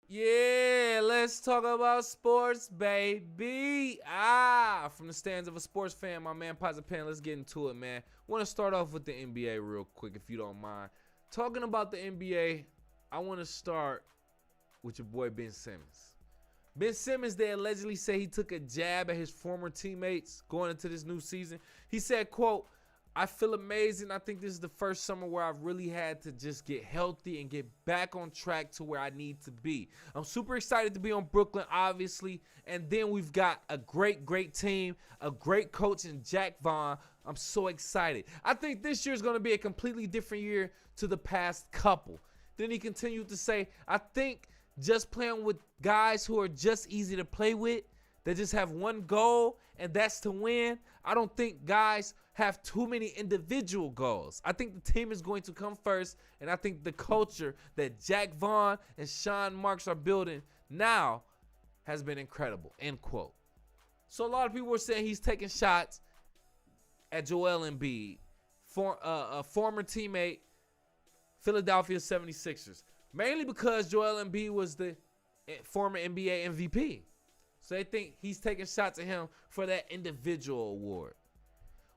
Yeah, let's talk about sports, baby. From the stands of a sports fan, my man Pen. Let's get into it, man. Want to start off with the NBA real quick, if you don't mind. Talking about the NBA, I want to start with your boy Ben Simmons. Ben Simmons, they allegedly say he took a jab at his former teammates going into this new season. He said, quote, "I feel amazing. I think this is the first summer where I've really had to just get healthy and get back on track to where I need to be. I'm super excited to be on Brooklyn, obviously. And then we've got a great team, a great coach in Jacque Vaughn. I'm so excited. I think this year is going to be a completely different year to the past couple." Then he continued to say, "I think just playing with guys who are just easy to play with, they just have one goal, and that's to win. I don't think guys have too many individual goals. I think the team is going to come first, and I think the culture that Jacque Vaughn and Sean Marks are building now has been incredible," end quote. So a lot of people were saying he's taking shots at Joel Embiid, a former teammate, Philadelphia 76ers, mainly because Joel Embiid was the former NBA MVP. So they think he's taking shots at him for that individual award.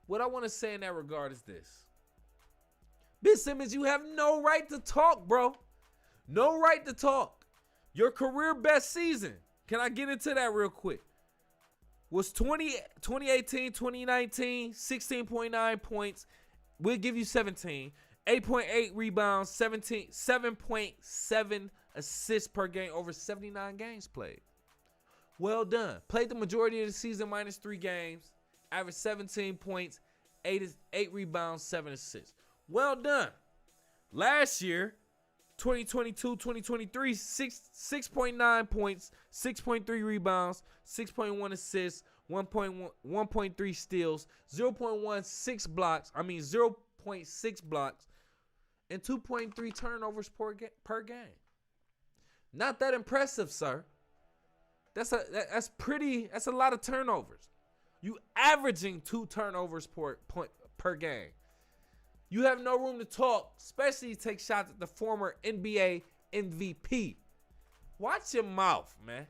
What I want to say in that regard is this. Ben Simmons, you have no right to talk, bro. No right to talk. Your career best season, can I get into that real quick, was 2018, 2019, 16.9 points. We'll give you 17. 8.8 rebounds, 7.7 assists per game, over 79 games played. Well done. Played the majority of the season minus 3 games. Averaged 17 points, 8 rebounds, 7 assists. Well done. Last year, 2022-2023, 6.9 points, 6.3 rebounds, 6.1 assists, 1.3 steals, 0.6 blocks, and 2.3 turnovers per game. Not that impressive, sir. That's a lot of turnovers. You averaging 2 turnovers per game. You have no room to talk, especially take shots at the former NBA MVP. Watch your mouth, man.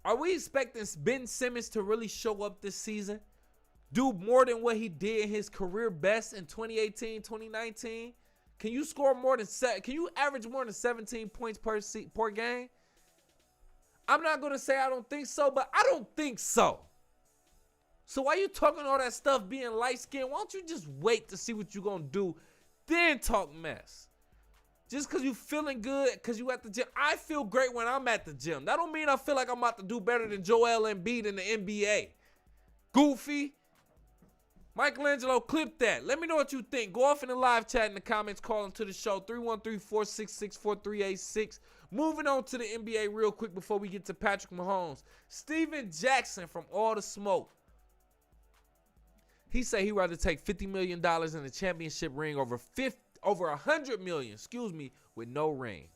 Are we expecting Ben Simmons to really show up this season? Do more than what he did in his career best in 2018, 2019? Can you score more than can you average more than 17 points per game? I'm not going to say I don't think so, but I don't think so. So why you talking all that stuff being light-skinned? Why don't you just wait to see what you're going to do, then talk mess? Just because you feeling good, because you at the gym. I feel great when I'm at the gym. That don't mean I feel like I'm about to do better than Joel Embiid in the NBA. Goofy. Michelangelo, clip that. Let me know what you think. Go off in the live chat in the comments. Call into the show, 313-466-4386. Moving on to the NBA real quick before we get to Patrick Mahomes. Steven Jackson from All the Smoke. He said he'd rather take $50 million in a championship ring over $100 million, with no ring.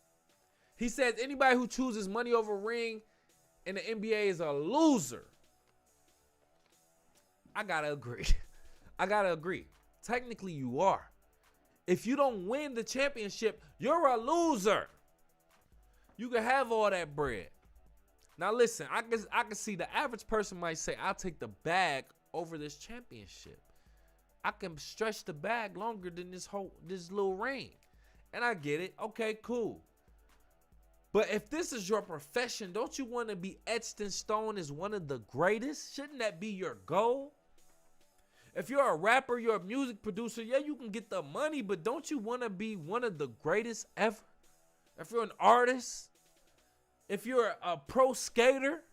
He says anybody who chooses money over ring in the NBA is a loser. I gotta agree. Technically, you are. If you don't win the championship, you're a loser. You can have all that bread. Now, listen, I can see the average person might say, "I'll take the bag over this championship. I can stretch the bag longer than this little ring." And I get it. Okay, cool. But if this is your profession, don't you want to be etched in stone as one of the greatest? Shouldn't that be your goal? If you're a rapper, you're a music producer, yeah, you can get the money, but don't you want to be one of the greatest ever? If you're an artist, if you're a pro skater,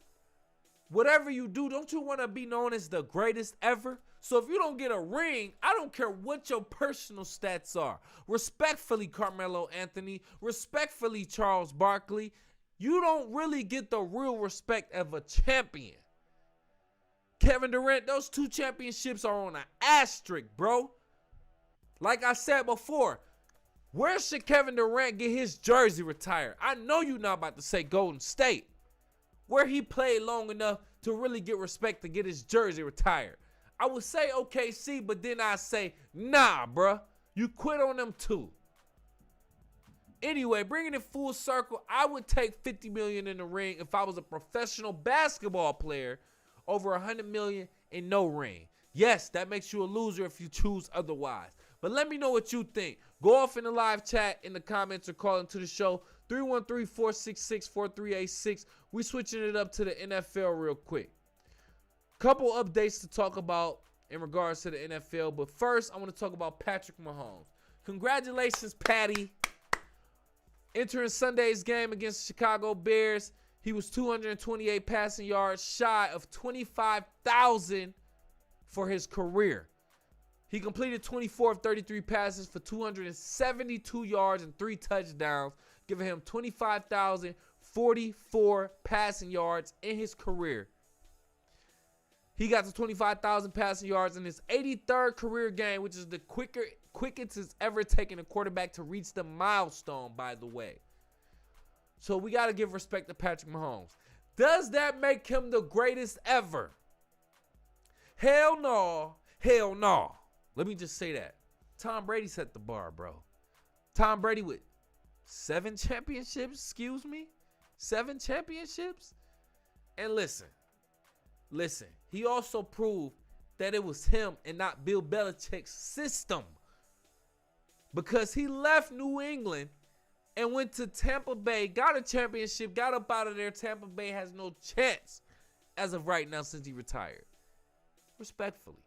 whatever you do, don't you want to be known as the greatest ever? So if you don't get a ring, I don't care what your personal stats are. Respectfully, Carmelo Anthony, respectfully, Charles Barkley, you don't really get the real respect of a champion. Kevin Durant, those 2 championships are on an asterisk, bro. Like I said before, where should Kevin Durant get his jersey retired? I know you're not about to say Golden State, where he played long enough to really get respect to get his jersey retired. I would say OKC, but then I say, nah, bruh. You quit on them too. Anyway, bringing it full circle, I would take $50 million in the ring if I was a professional basketball player over $100 million in no ring. Yes, that makes you a loser if you choose otherwise. But let me know what you think. Go off in the live chat in the comments or call into the show. 313-466-4386. We switching it up to the NFL real quick. Couple updates to talk about in regards to the NFL. But first, I want to talk about Patrick Mahomes. Congratulations, Patty. Entering Sunday's game against the Chicago Bears, he was 228 passing yards shy of 25,000 for his career. He completed 24 of 33 passes for 272 yards and 3 touchdowns, giving him 25,044 passing yards in his career. He got to 25,000 passing yards in his 83rd career game, which is the quickest it's ever taken a quarterback to reach the milestone, by the way. So we got to give respect to Patrick Mahomes. Does that make him the greatest ever? Hell no. Hell no. Let me just say that. Tom Brady set the bar, bro. Tom Brady with 7 championships, 7 championships? And listen, he also proved that it was him and not Bill Belichick's system. Because he left New England and went to Tampa Bay, got a championship, got up out of there. Tampa Bay has no chance as of right now since he retired. Respectfully.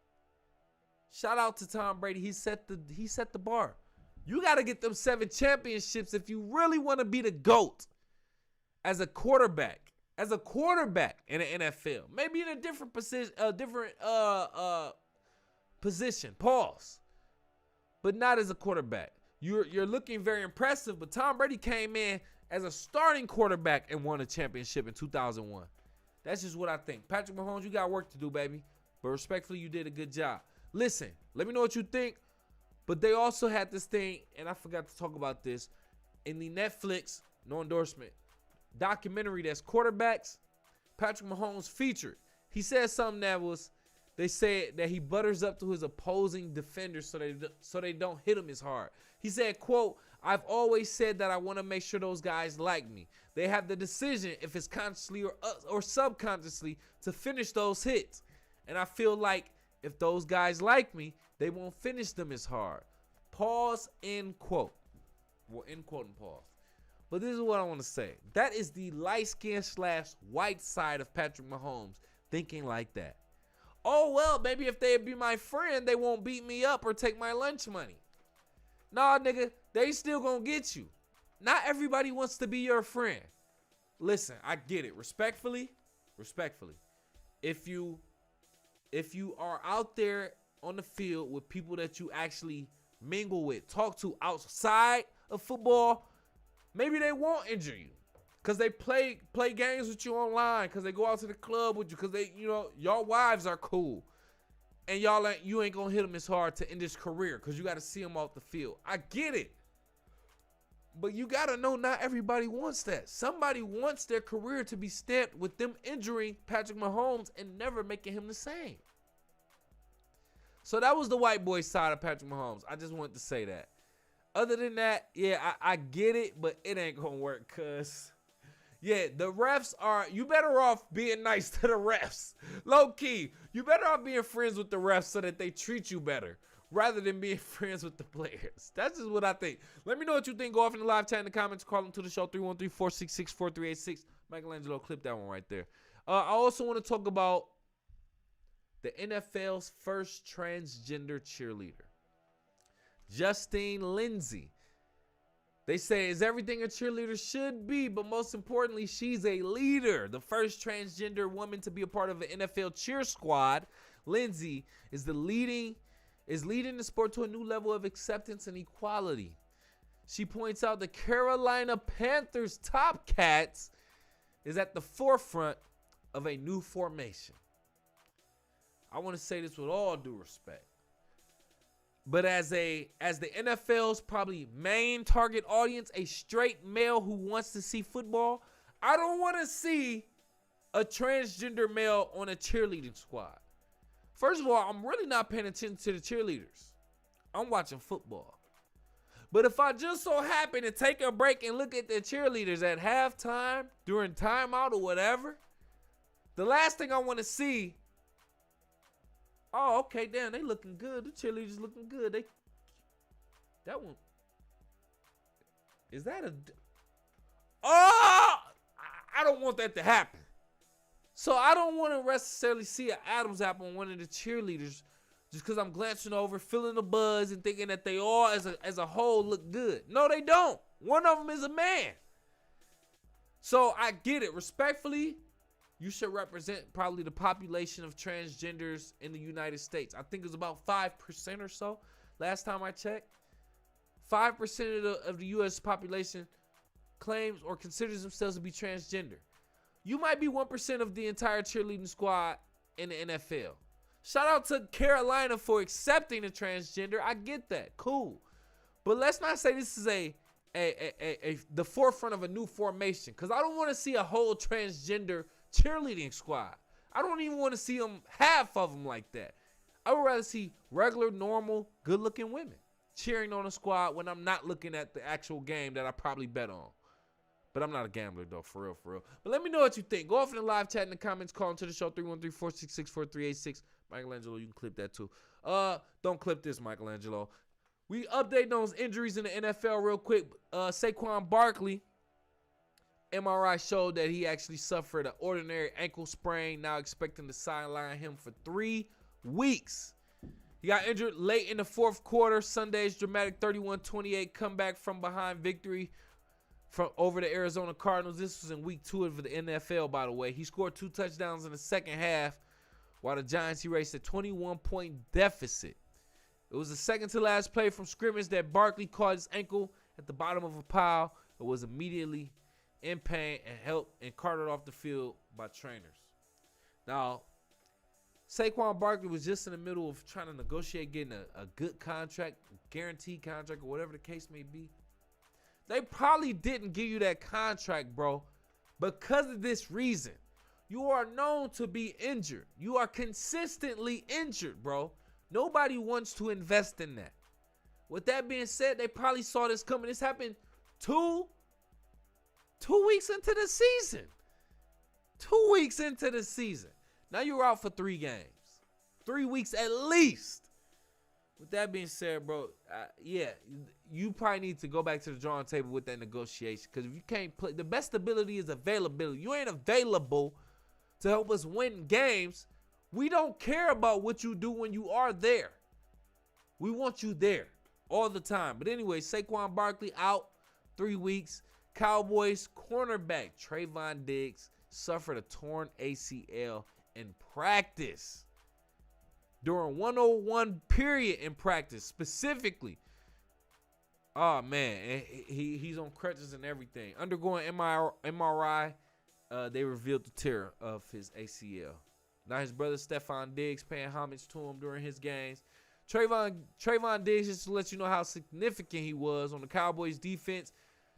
Shout out to Tom Brady. He set the bar. You got to get them 7 championships if you really want to be the GOAT as a quarterback. As a quarterback in the NFL. Maybe in a different position, position. Pause. But not as a quarterback. You're looking very impressive, but Tom Brady came in as a starting quarterback and won a championship in 2001. That's just what I think. Patrick Mahomes, you got work to do, baby. But respectfully, you did a good job. Listen, let me know what you think. But they also had this thing, and I forgot to talk about this, in the Netflix, no endorsement, documentary that's quarterbacks, Patrick Mahomes featured. He said something they said that he butters up to his opposing defenders so they don't hit him as hard. He said, quote, "I've always said that I want to make sure those guys like me. They have the decision, if it's consciously or subconsciously, to finish those hits. And I feel like if those guys like me, they won't finish them as hard." Pause, end quote. Well, end quote and pause. But this is what I want to say. That is the light-skinned / white side of Patrick Mahomes thinking like that. Oh, well, maybe if they be my friend, they won't beat me up or take my lunch money. Nah, nigga, they still gonna get you. Not everybody wants to be your friend. Listen, I get it. Respectfully. If you are out there on the field with people that you actually mingle with, talk to outside of football, maybe they won't injure you. Because they play games with you online. Because they go out to the club with you. Because y'all wives are cool. And you ain't going to hit them as hard to end his career. Because you got to see him off the field. I get it. But you got to know not everybody wants that. Somebody wants their career to be stamped with them injuring Patrick Mahomes and never making him the same. So that was the white boy side of Patrick Mahomes. I just wanted to say that. Other than that, yeah, I get it. But it ain't going to work because... yeah, the refs you better off being nice to the refs. Low key, you better off being friends with the refs so that they treat you better rather than being friends with the players. That's just what I think. Let me know what you think. Go off in the live chat in the comments. Call them to the show, 313-466-4386. Michelangelo, clip that one right there. I also want to talk about the NFL's first transgender cheerleader, Justine Lindsay. They say is everything a cheerleader should be, but most importantly, she's a leader. The first transgender woman to be a part of an NFL cheer squad, Lindsay is leading the sport to a new level of acceptance and equality. She points out the Carolina Panthers Top Cats is at the forefront of a new formation. I want to say this with all due respect. But as the NFL's probably main target audience, a straight male who wants to see football, I don't want to see a transgender male on a cheerleading squad. First of all, I'm really not paying attention to the cheerleaders. I'm watching football. But if I just so happen to take a break and look at the cheerleaders at halftime, during timeout or whatever, the last thing I want to see, oh, okay, damn, they looking good. The cheerleaders looking good. That one, is that a, oh, I don't want that to happen. So I don't want to necessarily see an Adam's apple on one of the cheerleaders just because I'm glancing over, feeling the buzz, and thinking that they all, as a whole, look good. No, they don't. One of them is a man. So I get it. Respectfully, you should represent probably the population of transgenders in the United States. I think it's about 5% or so. Last time I checked, 5% of the U.S. population claims or considers themselves to be transgender. You might be 1% of the entire cheerleading squad in the NFL. Shout out to Carolina for accepting a transgender. I get that. Cool. But let's not say this is the forefront of a new formation, because I don't want to see a whole transgender cheerleading squad. I don't even want to see them, half of them, like that. I would rather see regular, normal, good-looking women cheering on a squad when I'm not looking at the actual game that I probably bet on. But I'm not a gambler, though, for real, for real. But let me know what you think. Go off in the live chat in the comments. Call into the show, 313-466-4386. Michelangelo, you can clip that, too. Don't clip this, Michelangelo. We update those injuries in the NFL real quick. Saquon Barkley, MRI showed that he actually suffered an ordinary ankle sprain. Now expecting to sideline him for 3 weeks. He got injured late in the fourth quarter. Sunday's dramatic 31-28 comeback from behind victory from over the Arizona Cardinals. This was in week 2 of the NFL, by the way. He scored 2 touchdowns in the second half, while the Giants erased a 21-point deficit. It was the second to last play from scrimmage that Barkley caught his ankle at the bottom of a pile and was immediately in pain and carted off the field by trainers. Now, Saquon Barkley was just in the middle of trying to negotiate getting a good contract, guaranteed contract, or whatever the case may be. They probably didn't give you that contract, bro, because of this reason. You are known to be injured. You are consistently injured, bro. Nobody wants to invest in that. With that being said, they probably saw this coming. This happened two weeks into the season. 2 weeks into the season. Now you're out for 3 games. 3 weeks at least. With that being said, bro, yeah, you probably need to go back to the drawing table with that negotiation. Because if you can't play, the best ability is availability. You ain't available to help us win games. We don't care about what you do when you are there. We want you there all the time. But anyway, Saquon Barkley out 3 weeks. Cowboys cornerback Trayvon Diggs suffered a torn ACL in practice. During 101 period in practice, specifically. Oh, man. He's on crutches and everything. Undergoing MRI, they revealed the tear of his ACL. Now his brother Stephon Diggs paying homage to him during his games. Trayvon Diggs, just to let you know how significant he was on the Cowboys defense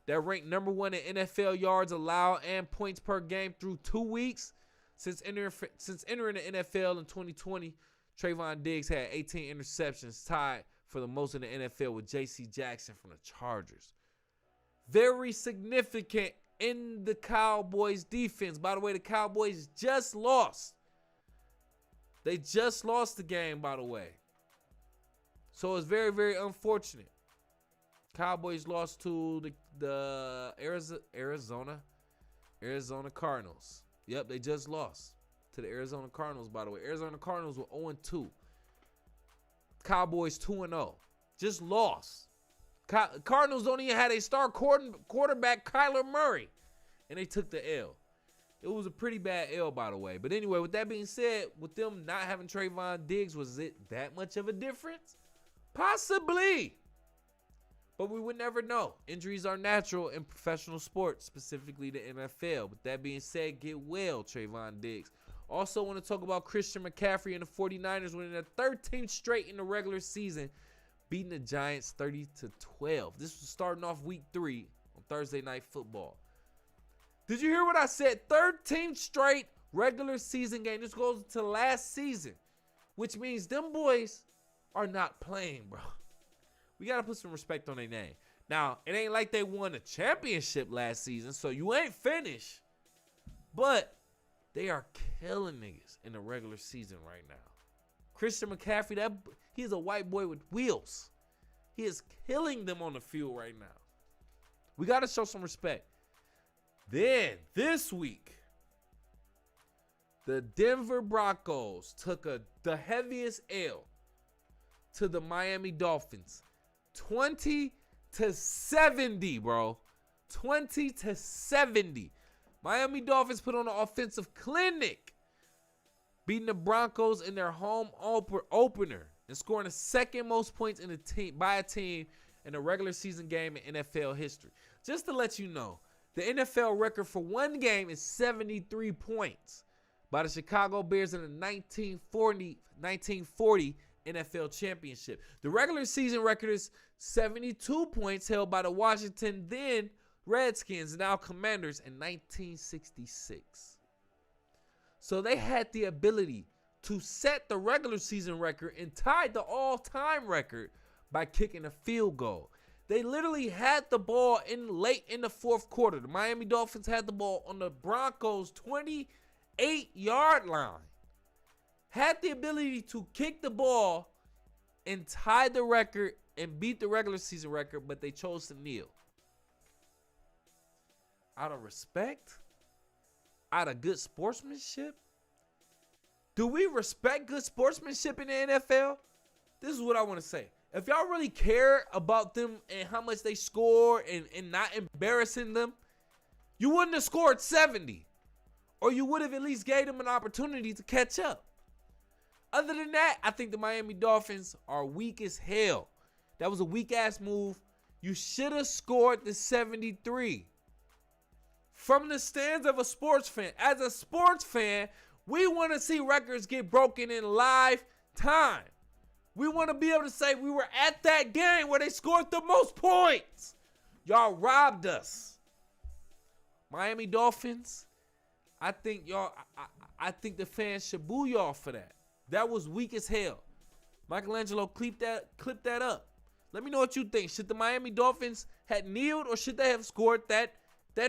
that ranked number 1 in NFL yards allowed and points per game through 2 weeks. Since entering the NFL in 2020, Trayvon Diggs had 18 interceptions, tied for the most in the NFL with J.C. Jackson from the Chargers. Very significant in the Cowboys defense. By the way, the Cowboys just lost. They just lost the game, by the way. So it's very, very unfortunate. Cowboys lost to the Arizona Cardinals. Yep, they just lost to the Arizona Cardinals, by the way. Arizona Cardinals were 0-2. Cowboys 2-0. Just lost. Cardinals don't even have a star quarterback, Kyler Murray. And they took the L. It was a pretty bad L, by the way. But anyway, with that being said, with them not having Trayvon Diggs, was it that much of a difference? Possibly. But we would never know. Injuries are natural in professional sports, specifically the NFL. With that being said, get well, Trayvon Diggs. Also want to talk about Christian McCaffrey and the 49ers winning their 13th straight in the regular season, beating the Giants 30-12. This was starting off week 3 on Thursday Night Football. Did you hear what I said? 13th straight regular season game. This goes to last season, which means them boys are not playing, bro. We got to put some respect on their name. Now, it ain't like they won a championship last season, so you ain't finished. But they are killing niggas in the regular season right now. Christian McCaffrey, he's a white boy with wheels. He is killing them on the field right now. We got to show some respect. Then, this week, the Denver Broncos took the heaviest L to the Miami Dolphins. 20-70, bro. 20-70. Miami Dolphins put on an offensive clinic, beating the Broncos in their home opener and scoring the second most points in by a team in a regular season game in NFL history. Just to let you know, the NFL record for one game is 73 points by the Chicago Bears in the 1940 NFL Championship. The regular season record is 72 points held by the Washington then Redskins, now Commanders, in 1966. So they had the ability to set the regular season record and tied the all-time record by kicking a field goal. They literally had the ball late in the fourth quarter. The Miami Dolphins had the ball on the Broncos' 28-yard line. Had the ability to kick the ball and tie the record and beat the regular season record, but they chose to kneel. Out of respect? Out of good sportsmanship? Do we respect good sportsmanship in the NFL? This is what I want to say. If y'all really care about them and how much they score and not embarrassing them, you wouldn't have scored 70. Or you would have at least gave them an opportunity to catch up. Other than that, I think the Miami Dolphins are weak as hell. That was a weak-ass move. You should have scored the 73. From the stands of a sports fan. As a sports fan, we want to see records get broken in live time. We want to be able to say we were at that game where they scored the most points. Y'all robbed us. Miami Dolphins, I think the fans should boo y'all for that. That was weak as hell. Michelangelo, clip that up. Let me know what you think. Should the Miami Dolphins have kneeled or should they have scored that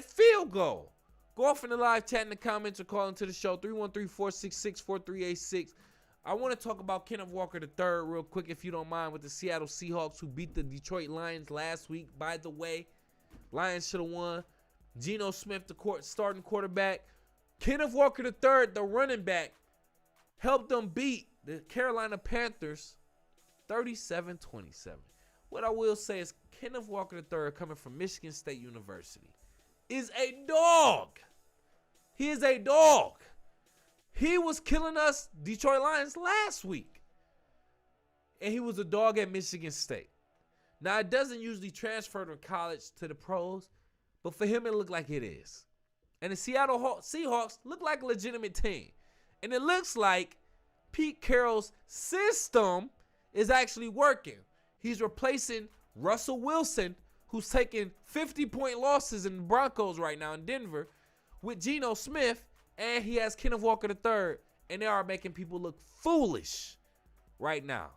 field goal? Go off in the live chat in the comments or call into the show, 313-466-4386. I want to talk about Kenneth Walker III real quick, if you don't mind, with the Seattle Seahawks, who beat the Detroit Lions last week. By the way, Lions should have won. Geno Smith, the starting quarterback. Kenneth Walker III, the running back, helped them beat the Carolina Panthers 37-27. What I will say is Kenneth Walker III, coming from Michigan State University, is a dog. He is a dog. He was killing us, Detroit Lions, last week. And he was a dog at Michigan State. Now, it doesn't usually transfer from college to the pros, but for him, it looked like it is. And the Seattle Seahawks look like a legitimate team. And it looks like Pete Carroll's system is actually working. He's replacing Russell Wilson, who's taking 50-point losses in the Broncos right now in Denver, with Geno Smith, and he has Kenneth Walker III, and they are making people look foolish right now.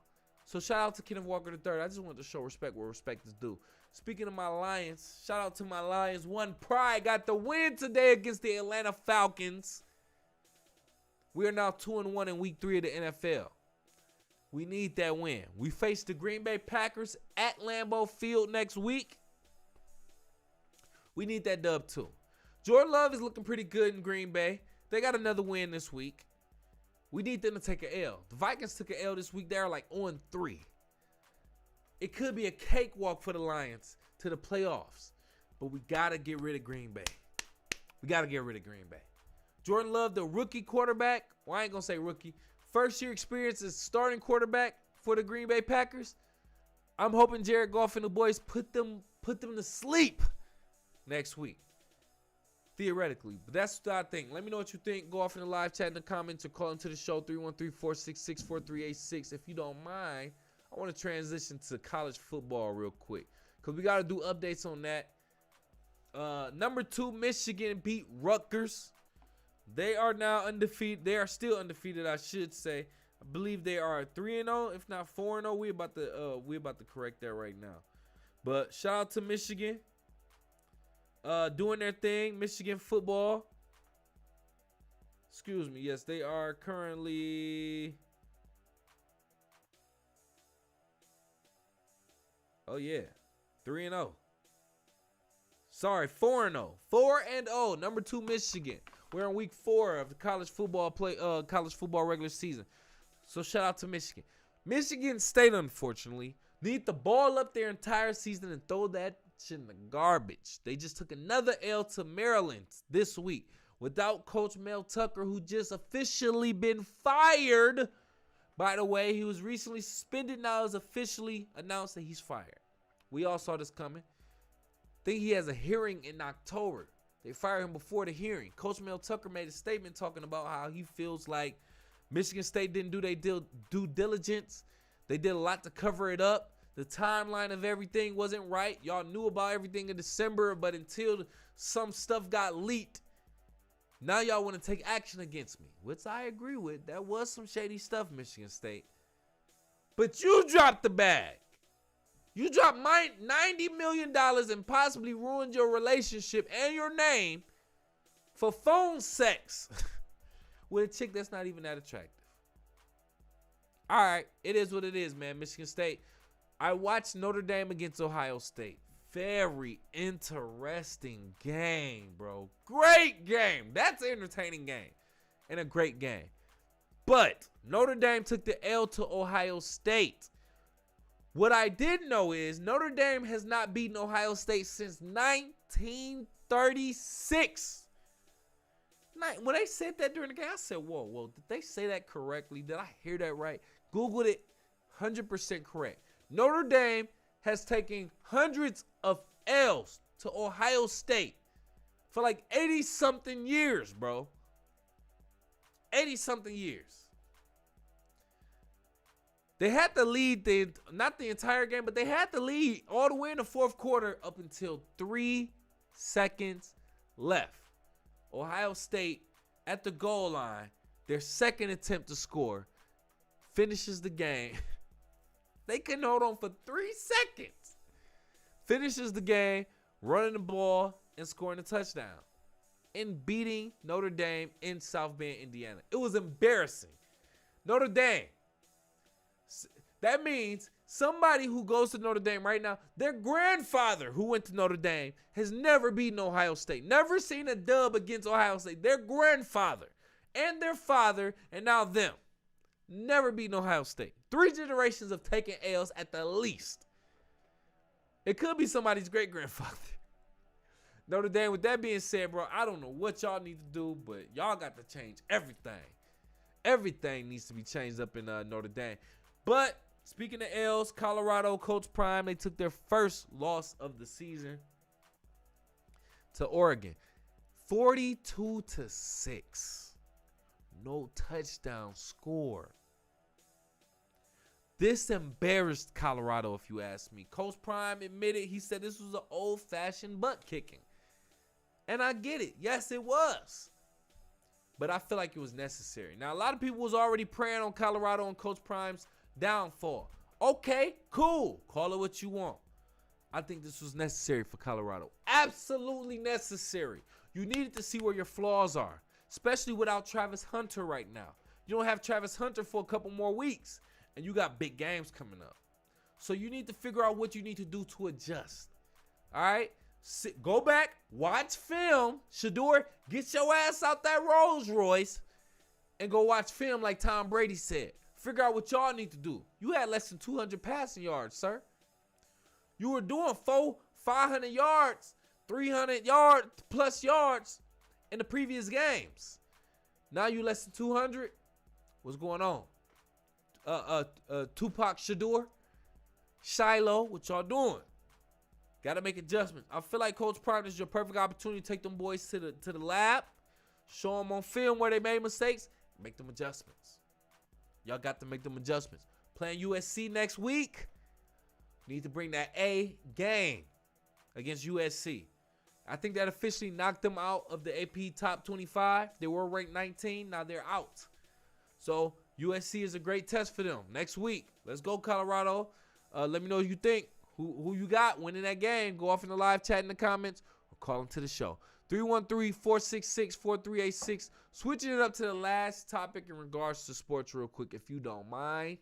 So shout out to Kenneth Walker III. I just wanted to show respect where respect is due. Speaking of my Lions, shout out to my Lions. One Pride got the win today against the Atlanta Falcons. We are now 2-1 in week 3 of the NFL. We need that win. We face the Green Bay Packers at Lambeau Field next week. We need that dub too. Jordan Love is looking pretty good in Green Bay. They got another win this week. We need them to take an L. The Vikings took an L this week. They're like 0-3. It could be a cakewalk for the Lions to the playoffs. But we got to get rid of Green Bay. Jordan Love, the rookie quarterback. Well, I ain't going to say rookie. First year experience as starting quarterback for the Green Bay Packers. I'm hoping Jared Goff and the boys put them to sleep next week. Theoretically. But that's what I think. Let me know what you think. Go off in the live chat in the comments or call into the show, 313-466-4386. If you don't mind, I want to transition to college football real quick, because we got to do updates on that. Number 2, Michigan beat Rutgers. They are now undefeated. They are still undefeated, I should say. I believe they are 3-0, if not 4-0. We about to correct that right now. But shout out to Michigan. Doing their thing. Michigan football. Excuse me. Yes, they are currently. Oh, yeah. 3-0. Sorry, 4-0. 4-0. Number 2, Michigan. We're in week 4 of the college football regular season. So shout out to Michigan. Michigan State, unfortunately, need the ball up their entire season and throw that shit in the garbage. They just took another L to Maryland this week without Coach Mel Tucker, who just officially been fired. By the way, he was recently suspended. Now it's officially announced that he's fired. We all saw this coming. Think he has a hearing in October. They fired him before the hearing. Coach Mel Tucker made a statement talking about how he feels like Michigan State didn't do their due diligence. They did a lot to cover it up. The timeline of everything wasn't right. Y'all knew about everything in December, but until some stuff got leaked, now y'all want to take action against me, which I agree with. That was some shady stuff, Michigan State. But you dropped the bag. You dropped $90 million and possibly ruined your relationship and your name for phone sex with a chick that's not even that attractive. All right, it is what it is, man. Michigan State. I watched Notre Dame against Ohio State. Very interesting game, bro. Great game. That's an entertaining game and a great game. But Notre Dame took the L to Ohio State. What I did know is Notre Dame has not beaten Ohio State since 1936. When they said that during the game, I said, whoa, did they say that correctly? Did I hear that right? Googled it, 100% correct. Notre Dame has taken hundreds of L's to Ohio State for like 80-something years, bro. 80-something years. They had to lead, not the entire game, but they had to lead all the way in the fourth quarter up until 3 seconds left. Ohio State at the goal line, their second attempt to score, finishes the game. They couldn't hold on for 3 seconds. Finishes the game, running the ball, and scoring a touchdown. And beating Notre Dame in South Bend, Indiana. It was embarrassing. Notre Dame. That means somebody who goes to Notre Dame right now, their grandfather who went to Notre Dame has never beaten Ohio State. Never seen a dub against Ohio State. Their grandfather and their father and now them. Never beaten Ohio State. 3 generations of taking L's at the least. It could be somebody's great-grandfather. Notre Dame, with that being said, bro, I don't know what y'all need to do, but y'all got to change everything. Everything needs to be changed up in Notre Dame. But speaking of L's, Colorado, Coach Prime, they took their first loss of the season to Oregon. 42-6. No touchdown score. This embarrassed Colorado, if you ask me. Coach Prime admitted, he said this was an old-fashioned butt kicking. And I get it. Yes, it was. But I feel like it was necessary. Now, a lot of people was already praying on Colorado and Coach Prime's downfall. Okay, cool. Call it what you want. I think this was necessary for Colorado. Absolutely necessary. You needed to see where your flaws are, especially without Travis Hunter right now. You don't have Travis Hunter for a couple more weeks, and you got big games coming up. So you need to figure out what you need to do to adjust. All right? Go back, watch film. Shador, get your ass out that Rolls Royce and go watch film like Tom Brady said. Figure out what y'all need to do. You had less than 200 passing yards, sir. You were doing 500 yards, 300 plus yards in the previous games. Now you less than 200. What's going on? Tupac Shador, Shiloh, what y'all doing? Got to make adjustments. I feel like Coach Prime is your perfect opportunity to take them boys to the lab, show them on film where they made mistakes, make them adjustments. Y'all got to make them adjustments. Playing USC next week, need to bring that A game against USC. I think that officially knocked them out of the AP top 25. They were ranked 19. Now they're out. So USC is a great test for them next week. Let's go, Colorado. Let me know what you think. who you got winning that game? Go off in the live chat in the comments or call into the show. 313-466-4386. Switching it up to the last topic in regards to sports real quick, if you don't mind.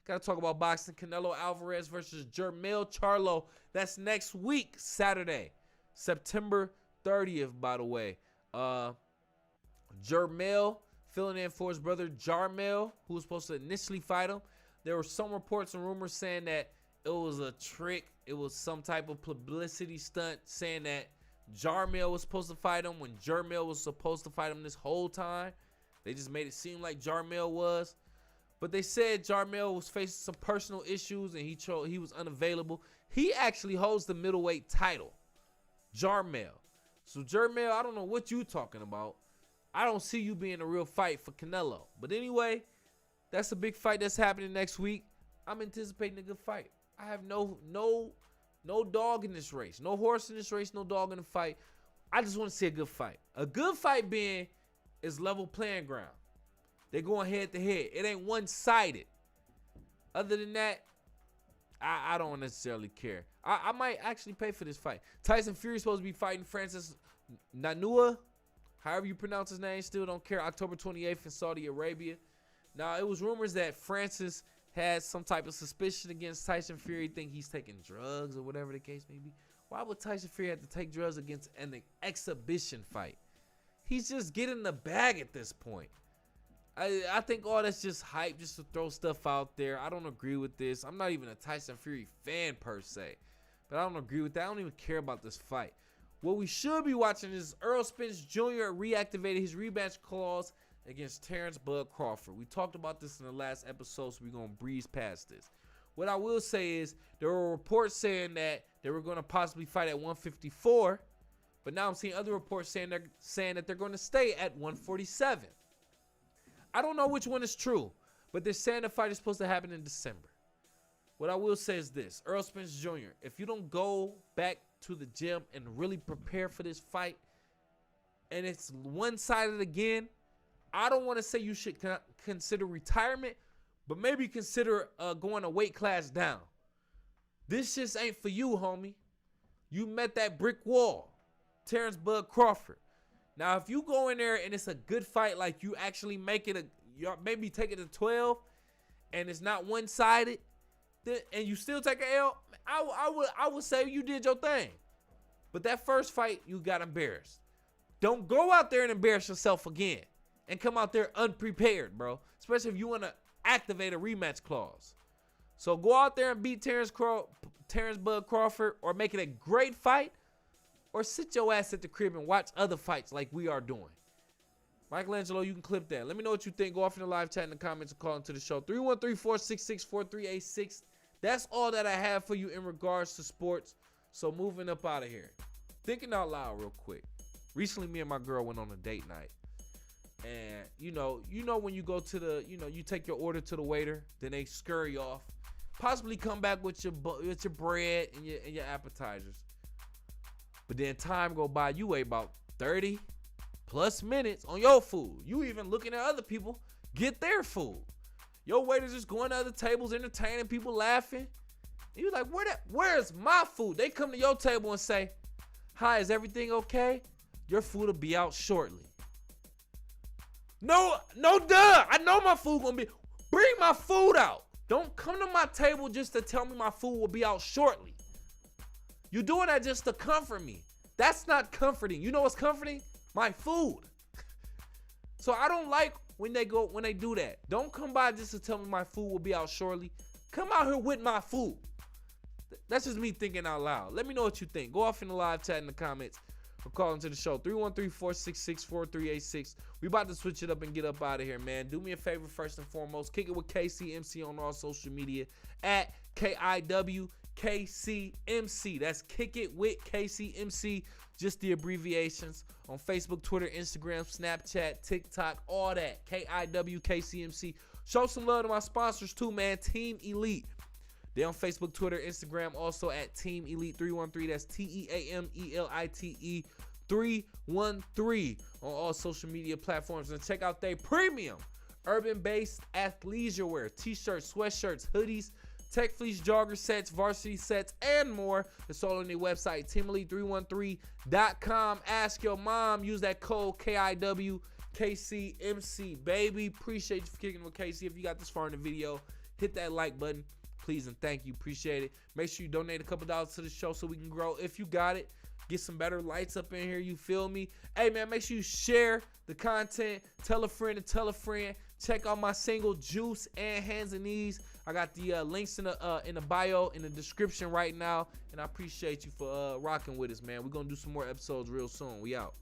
Got to talk about boxing. Canelo Alvarez versus Jermell Charlo. That's next week, Saturday, September 30th, by the way. Jermell filling in for his brother Jarmell, who was supposed to initially fight him. There were some reports and rumors saying that it was a trick. It was some type of publicity stunt saying that Jarmell was supposed to fight him when Jermell was supposed to fight him this whole time. They just made it seem like Jarmell was. But they said Jarmell was facing some personal issues and he was unavailable. He actually holds the middleweight title, Jarmell. So Jermell, I don't know what you talking about. I don't see you being a real fight for Canelo. But anyway, that's a big fight that's happening next week. I'm anticipating a good fight. I have no dog in this race. No horse in this race, no dog in the fight. I just want to see a good fight. A good fight being is level playing ground. They're going head to head. It ain't one-sided. Other than that, I don't necessarily care. I might actually pay for this fight. Tyson Fury's supposed to be fighting Francis Ngannou, however you pronounce his name. Still don't care. October 28th in Saudi Arabia. Now, it was rumors that Francis had some type of suspicion against Tyson Fury, think he's taking drugs or whatever the case may be. Why would Tyson Fury have to take drugs against an exhibition fight? He's just getting the bag at this point. I think all that's just hype, just to throw stuff out there. I don't agree with this. I'm not even a Tyson Fury fan per se, but I don't agree with that. I don't even care about this fight. What we should be watching is Errol Spence Jr. reactivated his rematch clause against Terrence Bud Crawford. We talked about this in the last episode, so we're going to breeze past this. What I will say is there were reports saying that they were going to possibly fight at 154, but now I'm seeing other reports saying that they're going to stay at 147. I don't know which one is true, but they're saying the fight is supposed to happen in December. What I will say is this, Errol Spence Jr., if you don't go back to the gym and really prepare for this fight, and it's one-sided again, I don't want to say you should consider retirement, but maybe consider going a weight class down. This just ain't for you, homie. You met that brick wall, Terrence Bud Crawford. Now, if you go in there and it's a good fight, like you actually make it maybe take it to 12, and it's not one-sided, and you still take an L, I would say you did your thing. But that first fight, you got embarrassed. Don't go out there and embarrass yourself again and come out there unprepared, bro. Especially if you want to activate a rematch clause. So go out there and beat Terrence Bud Crawford or make it a great fight, or sit your ass at the crib and watch other fights like we are doing. Michelangelo, you can clip that. Let me know what you think. Go off in the live chat in the comments and call into the show. 313-466-4386. That's all that I have for you in regards to sports. So moving up out of here. Thinking out loud real quick. Recently, me and my girl went on a date night. And, you know when you go to the, you take your order to the waiter, then they scurry off. Possibly come back with your bread and your appetizers. But then time go by, you wait about 30 plus minutes on your food. You even looking at other people get their food. Your waiter's just going to other tables, entertaining people, laughing. And you like, where's my food? They come to your table and say, hi, is everything okay? Your food will be out shortly. No, duh. I know my food gonna be. Bring my food out. Don't come to my table just to tell me my food will be out shortly. You're doing that just to comfort me. That's not comforting. You know what's comforting? My food. So I don't like when they do that. Don't come by just to tell me my food will be out shortly. Come out here with my food. That's just me thinking out loud. Let me know what you think. Go off in the live chat in the comments or call into the show. 313-466-4386. We about to switch it up and get up out of here, man. Do me a favor first and foremost. Kick it with KCMC on all social media at KIWKCMC. That's Kick It with KCMC. Just the abbreviations on Facebook, Twitter, Instagram, Snapchat, TikTok, all that. KIWKCMC. Show some love to my sponsors too, man. Team Elite. They're on Facebook, Twitter, Instagram, also at Team Elite 313. That's TEAMELITE 313 on all social media platforms. And check out their premium urban-based athleisure wear, t-shirts, sweatshirts, hoodies, Tech Fleece jogger sets, varsity sets, and more. It's all on their website, teamelite313.com. Ask your mom. Use that code KIWKCMC, baby. Appreciate you for kicking with KC. If you got this far in the video, hit that like button, please, and thank you. Appreciate it. Make sure you donate a couple dollars to the show so we can grow. If you got it, get some better lights up in here. You feel me? Hey, man, make sure you share the content. Tell a friend to tell a friend. Check out my single, Juice and Hands and Knees. I got the links in the bio, in the description right now. And I appreciate you for rocking with us, man. We're going to do some more episodes real soon. We out.